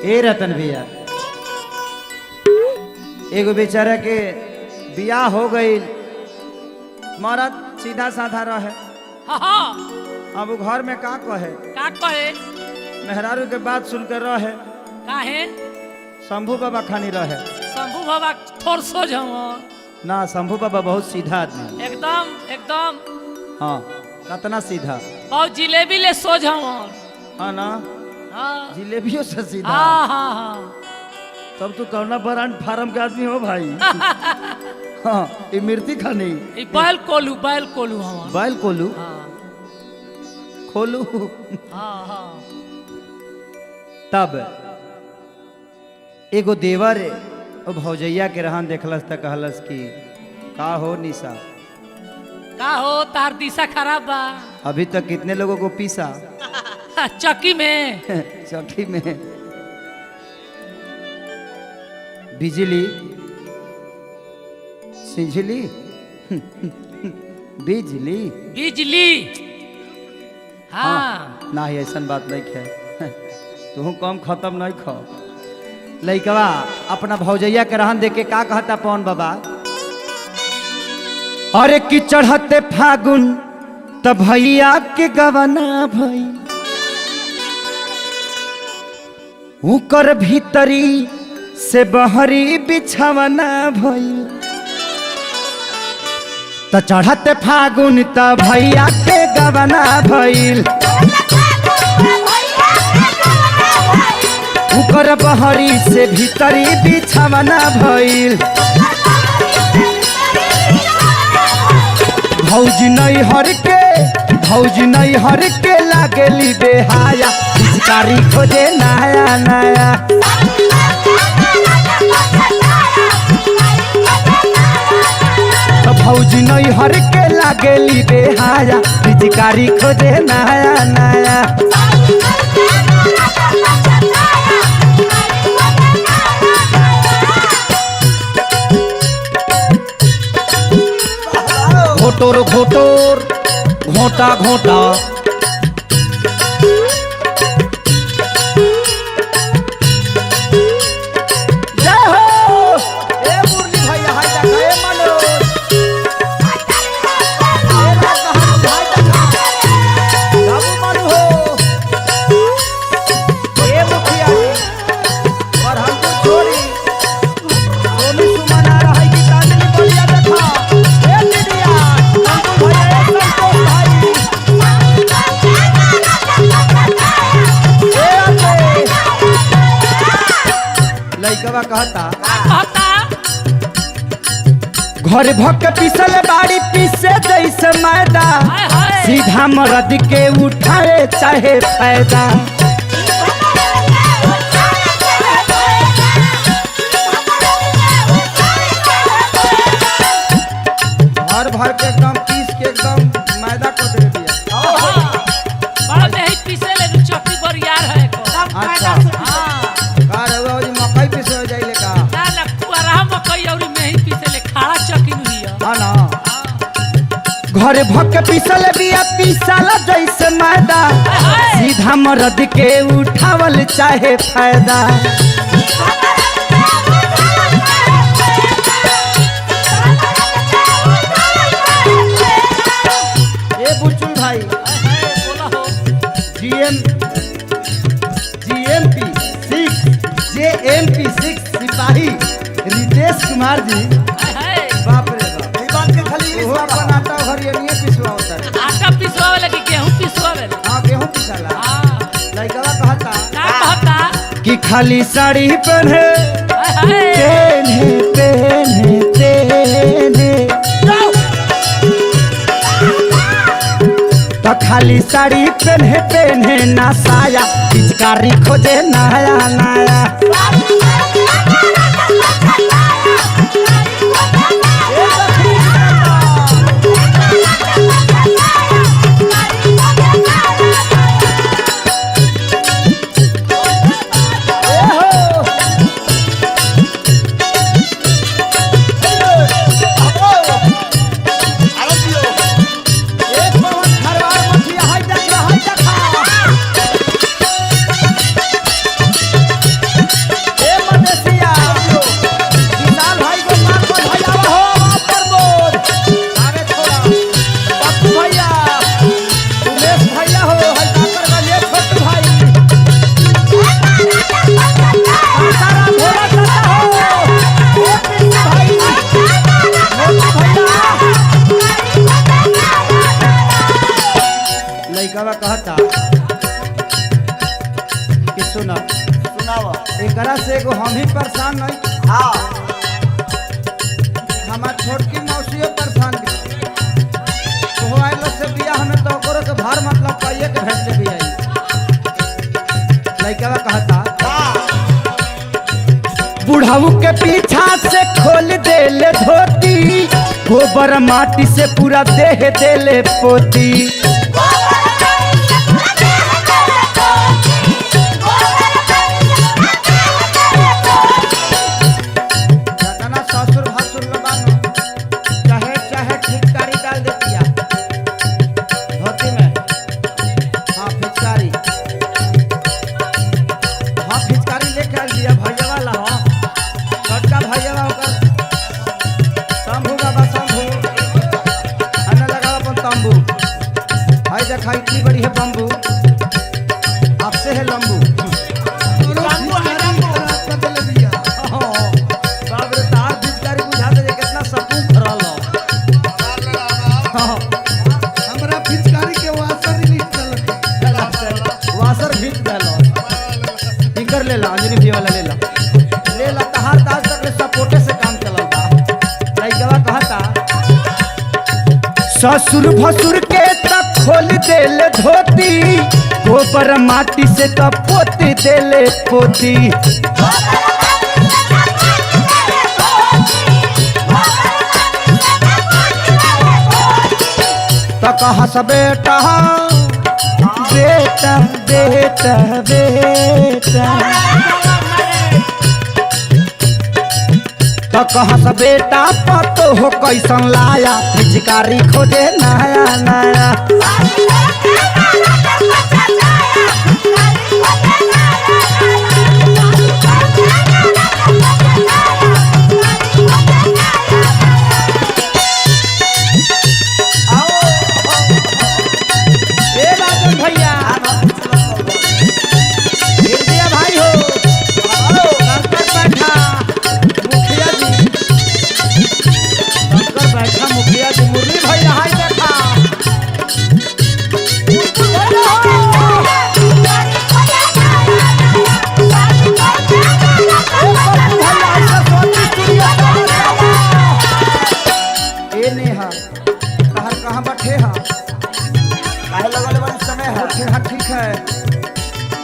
ए रतन भैया एगो बेचारा के बियाह हो गई, मरद सीधा साधा रहे। अब घर में का कहे मेहरारू के बात सुनकर रहे। काहे शंभू बाबा खानी रहे। शंभू बाबा थोड़ सोच ना, शंभू बाबा बहुत सीधा आदमी। एकदम एकदम हाँ, कितना सीधा। बहुत जिलेबी ले सोच हाँ ना, जिलेबियों से सीधा। हाँ तब तू कौना ब्रांड फार्म के आदमी हो भाई। हाँ, ये मिर्ती खानी। बैल कोलू हम बैल कोलू हाँ खोलू। हाँ तब एगो देवर भौजैया के रहन देखलस त कहलस कि का हो निशा, का हो तार दिशा खराब बा। अभी तक कितने लोगों को पीसा। चक्की में चक्की में बिजली सिंझली बिजली बिजली। हाँ ना ही ऐसा बात नहीं है। तू कम खत्म नहीं खो। लइकवा अपना भौजैया के रहन देख के का कहता पवन बाबा, अरे कि चढ़ते फागुन त भैया के गवना भई, उकर भीतरी से बहरी बिछवना भई। त चढ़ते फागुन त भैया के गवना भइल, उकर बहरी से भीतरी बिछवना भइल। भौजी नहीं हर के लागेली बेहाया, पिचकारी खोजे नया नया। भौजी नहीं हर के लागेली बेहाया, पिचकारी खोजे नया नया। घोटोर घोटोर घोटा घोटा जय हो। ए मुरली भैया हाय देखा, ए मनोज ए रात हाय देखा, बाबू मनु हो, ए मुखिया और हम तो छोड़ी सोनी सुमन आ रहा है कि चांदनी बढ़िया देखा। ए दीदिया संतोष भैया, ए संतोष भाई, ए आते लइकवा कहता घर भक पिसल बाड़ी पीसे जैसे मैदा, सीधा मरद के उठाए चाहे फायदा। भर भर के एकदम पीस के एकदम मैदा को दे दिया। बड़ा में ही पीसे ले चक्की बरियार है को। अच्छा हाँ का रउआ जी मकई पीसे हो जाइले का। ना पुअरा मकई और में ही पीसे ले खाड़ा चक्की नहीं है। हाँ ना, घर भक पिसल बिया पीसाला जैसे मैदा, सीधा मरद के उठावल चाहे फायदा। ए बुचुल भाई, बोला हो JMP 6 सिपाही रितेश कुमार जी, बाप रे बाप, यही बात के खाली वो अपन आटा हरियनिए पिसवा होता है। आटा पिसवावे लगी गेहूं पिसवावे। हाँ, गेहूं पिसाला। हाँ लइकवा कहता का कहता कि खाली साड़ी पहने पहने पहने पहने, तो खाली साड़ी पहने पहने ना साया, पिचकारी खोजे नया नया। कहता कि सुना सुनाओ। एकरा से एगो हम ही परेशान नहीं, हाँ हमार छोटकी मौसियों परेशान भी तो आइल से बिया हमें तो ओकरो के भार मतलब पाइए के भेज ले भी आई। लइका कहता बुढ़ाऊ के पीछा से खोल देले धोती, गोबर माटी से पूरा देह देले पोती। ससुर भसुर लगानो चाहे चाहे फिचकारी डाल देतिया धोती में। हाँ फिचकारी, हाँ फिचकारी लेके आ दिया भैया वाला। हाँ छोटका भैया होकर शंभू बाबा शंभू अन्ना लगा अपन तंबू। हाय देखा इतनी बड़ी है बम्बू, आपसे है लंबू। ले ला अंजनी भी वाला ले ला तहार ताज तक सपोर्टे से काम चलता। लइकवा कहता ससुर भसुर के तक खोल देले धोती, गोबर माटी से तब पोती देले पोती। तो कहा सब बेटा बेटा बेटा बेटा तो कहा से बेटा पतो हो कैसन लाया, पिचकारी खोजे नया नया। भैया भाई हो बैठा मुखिया जी मुरली भाई रहाई देखा। ए नेहा तहर कहाँ बैठे हा काहे लगल बड़ी समय है। हाँ ठीक है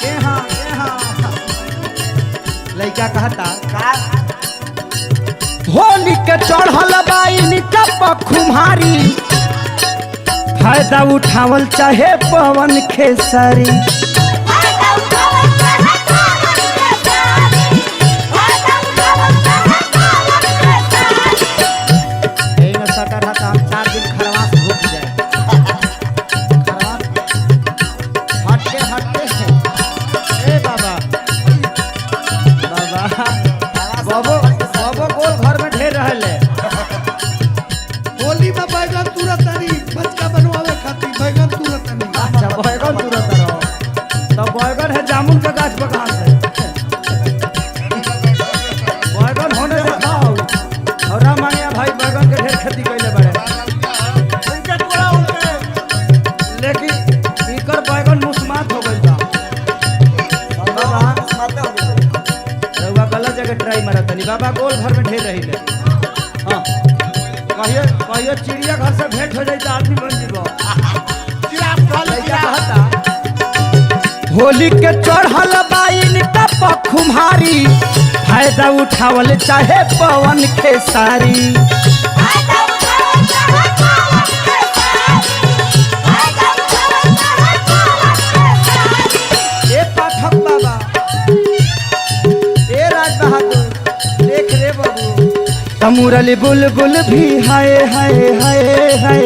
के हाँ लइका कहता होली के चढ़ल बाइन कप खुमारी, फायदा उठावल चाहे पवन खेसारी। सटर रहता हम 4 दिन खरवास भूख जाए। हटके हटके ए बाबा बाबा बाबो गोल घर में ढेर रहले। होली में बैगन तुरंत नहीं बचका बनवावे खातिर बैगन तुरंत नहीं। अच्छा बैगन तुरंत रहो तो बैगन है जामुन का गाछ पर कहाँ से बैगन होने से खाओ। और रामानिया भाई बैगन के ढेर खेती कैले बड़े, लेकिन इकर बैगन मुस्मात हो गई बा। रउआ गलत जगह ट्राई मारा तनी बाबा गोल घर में ढेर रही ले। हाँ कहियो चिड़िया घर से भेंट हो जाए तो आदमी बन जीवो। होली के चढ़ल बाइन टप खुमारी, फायदा उठावल चाहे पवन खेसारी। ए पाठक बाबा ए राज बहादुर देख रे बाबू तमुरली बुलबुल भी हाय हाय हाय हाय।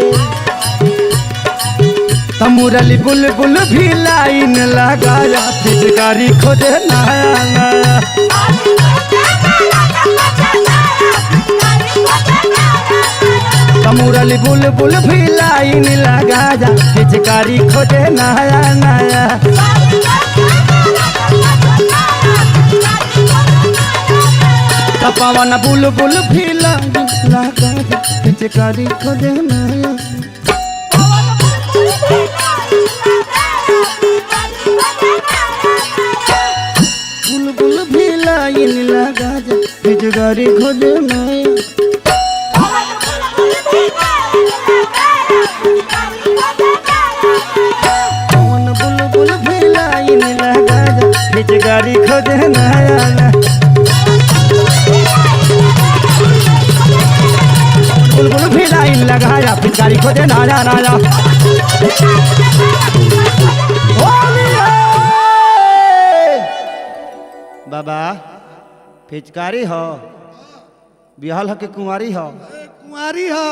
तमुरली बुलबुल भी लाइन लगाया, पिचकारी खोजे नया नया। तमुरली बुलबुल भी लाइन लगाया, पिचकारी खोजे नया नया। पवन बुलबुल भी लाइन लगाया, पिचकारी खोजे नया। लाइन लगा जा पिचकारी खुद नया कौन बुलबुल भी लाइन लगा जा पिचकारी खुद नया बुलबुल भी लाइन लगाया पिचकारी खोदे नाया नाया बाबा पिचकारी हो बिहाल हो के कुंवारी हो कुंवारी हो